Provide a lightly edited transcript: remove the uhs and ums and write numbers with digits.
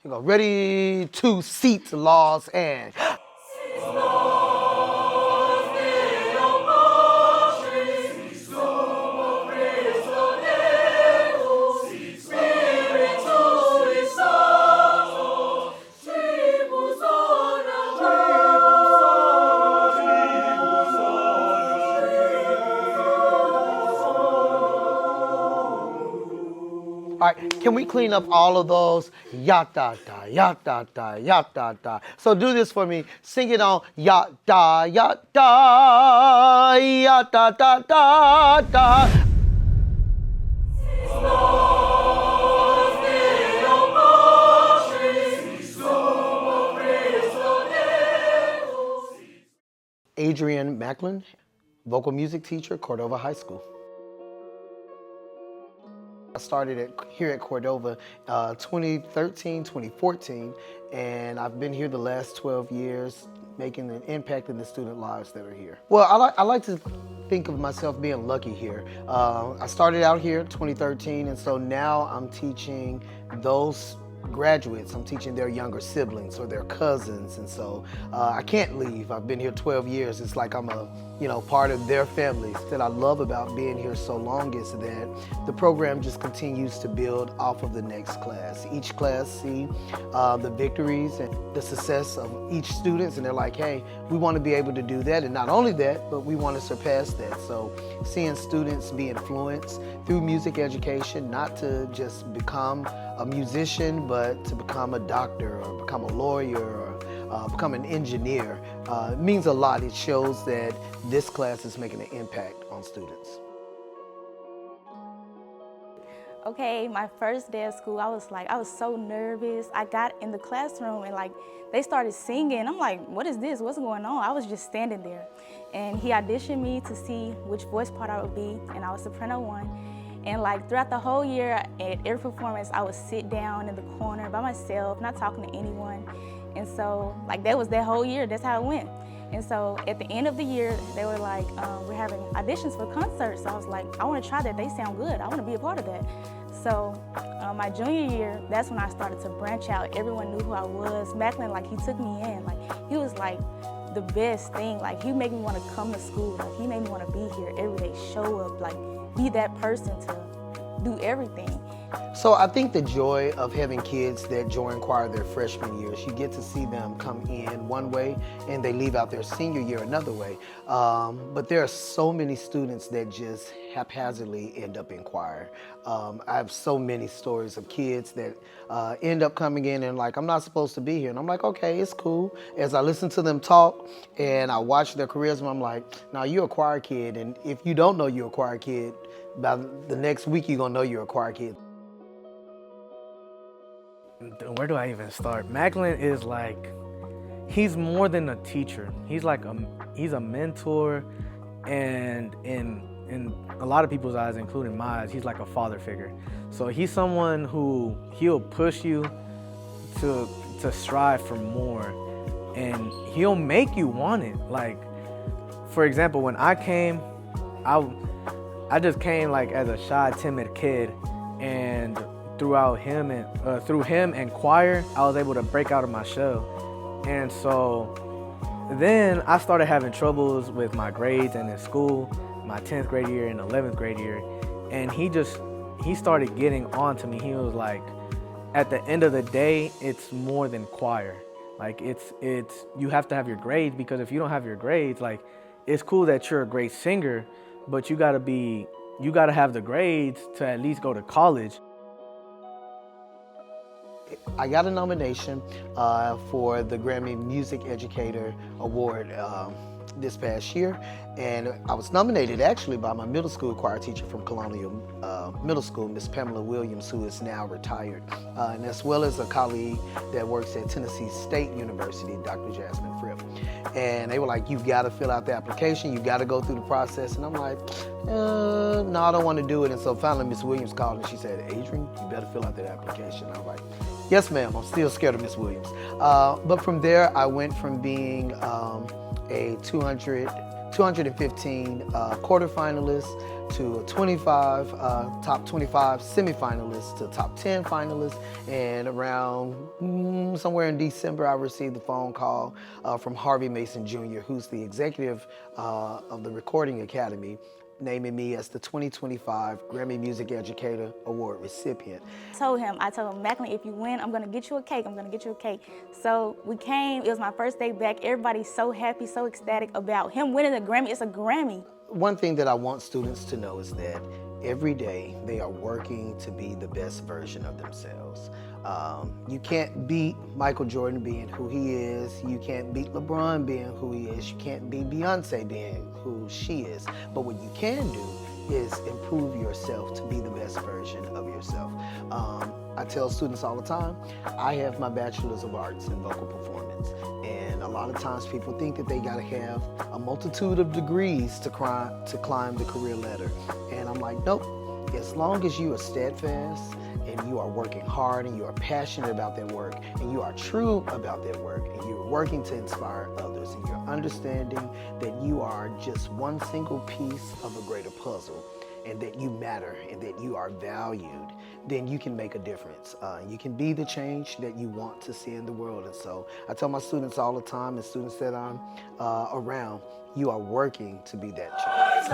You go, ready to seat laws and. All right, can we clean up all of those? Ya da da, ya da da, ya da da. So do this for me. Sing it on ya da, ya da, ya da da da da. Adrian Maclin, vocal music teacher, Cordova High School. I started here at Cordova 2013, 2014, and I've been here the last 12 years, making an impact in the student lives that are here. Well, I like to think of myself being lucky here. I started out here in 2013, and so now I'm teaching those graduates. I'm teaching their younger siblings or their cousins, and so I can't leave. I've been here 12 years. It's like I'm a part of their families. That I love about being here so long is that the program just continues to build off of the next class. Each class see the victories and the success of each student, and they're like, hey, we want to be able to do that, and not only that, but we want to surpass that. So seeing students be influenced through music education, not to just become a musician, but to become a doctor or become a lawyer or become an engineer, means a lot. It shows that this class is making an impact on students. Okay, my first day of school, I was so nervous. I got in the classroom and they started singing. I'm like, what is this? What's going on? I was just standing there. And he auditioned me to see which voice part I would be, and I was soprano 1. And throughout the whole year, at every performance, I would sit down in the corner by myself, not talking to anyone. And so that was that whole year, that's how it went. And so at the end of the year, they were like, we're having auditions for concerts. So I was like, I want to try that, they sound good. I want to be a part of that. So my junior year, that's when I started to branch out. Everyone knew who I was. Maclin, he took me in. He was the best thing. He made me want to come to school. He made me want to be here every day, show up, be that person to do everything. So I think the joy of having kids that join choir their freshman years, you get to see them come in one way and they leave out their senior year another way. But there are so many students that just haphazardly end up in choir. I have so many stories of kids that end up coming in and I'm not supposed to be here. And I'm like, okay, it's cool. As I listen to them talk and I watch their careers, I'm like, now you're a choir kid. And if you don't know you're a choir kid, by the next week you're gonna know you're a choir kid. Where do I even start? Maclin is he's more than a teacher. He's he's a mentor, and in a lot of people's eyes, including my eyes, he's like a father figure. So he's someone who he'll push you to strive for more, and he'll make you want it. For example, when I came, I just came as a shy, timid kid, and through him and choir, I was able to break out of my shell. And so then I started having troubles with my grades and in school, my 10th grade year and 11th grade year. And he started getting on to me. He was like, at the end of the day, it's more than choir. It's you have to have your grades, because if you don't have your grades, it's cool that you're a great singer, but you gotta have the grades to at least go to college. I got a nomination for the Grammy Music Educator Award this past year, and I was nominated actually by my middle school choir teacher from Colonial Middle School, Miss Pamela Williams, who is now retired, and as well as a colleague that works at Tennessee State University, Dr. Jasmine Fripp. And they were like, you've got to fill out the application, you've got to go through the process. And I'm like, no, I don't want to do it. And so finally Miss Williams called and she said, Adrian, you better fill out that application. I was like, yes, ma'am. I'm still scared of Miss Williams. But from there, I went from being a 200 215 quarterfinalists to 25 top 25 semifinalists to top 10 finalists, and around somewhere in December I received a phone call from Harvey Mason Jr., who's the executive of the Recording Academy, naming me as the 2025 Grammy Music Educator Award recipient. I told him, Maclin, if you win, I'm gonna get you a cake, I'm gonna get you a cake. So we came, it was my first day back, everybody's so happy, so ecstatic about him winning a Grammy. It's a Grammy. One thing that I want students to know is that every day they are working to be the best version of themselves. You can't beat Michael Jordan being who he is. You can't beat LeBron being who he is. You can't beat Beyonce being who she is. But what you can do is improve yourself to be the best version of yourself. I tell students all the time, I have my Bachelor's of Arts in Vocal Performance. And a lot of times people think that they gotta have a multitude of degrees to climb the career ladder. And I'm like, nope. As long as you are steadfast and you are working hard and you are passionate about that work and you are true about that work and you're working to inspire others and you're understanding that you are just one single piece of a greater puzzle and that you matter and that you are valued, then you can make a difference. You can be the change that you want to see in the world. And so I tell my students all the time, and students that I'm around, you are working to be that change.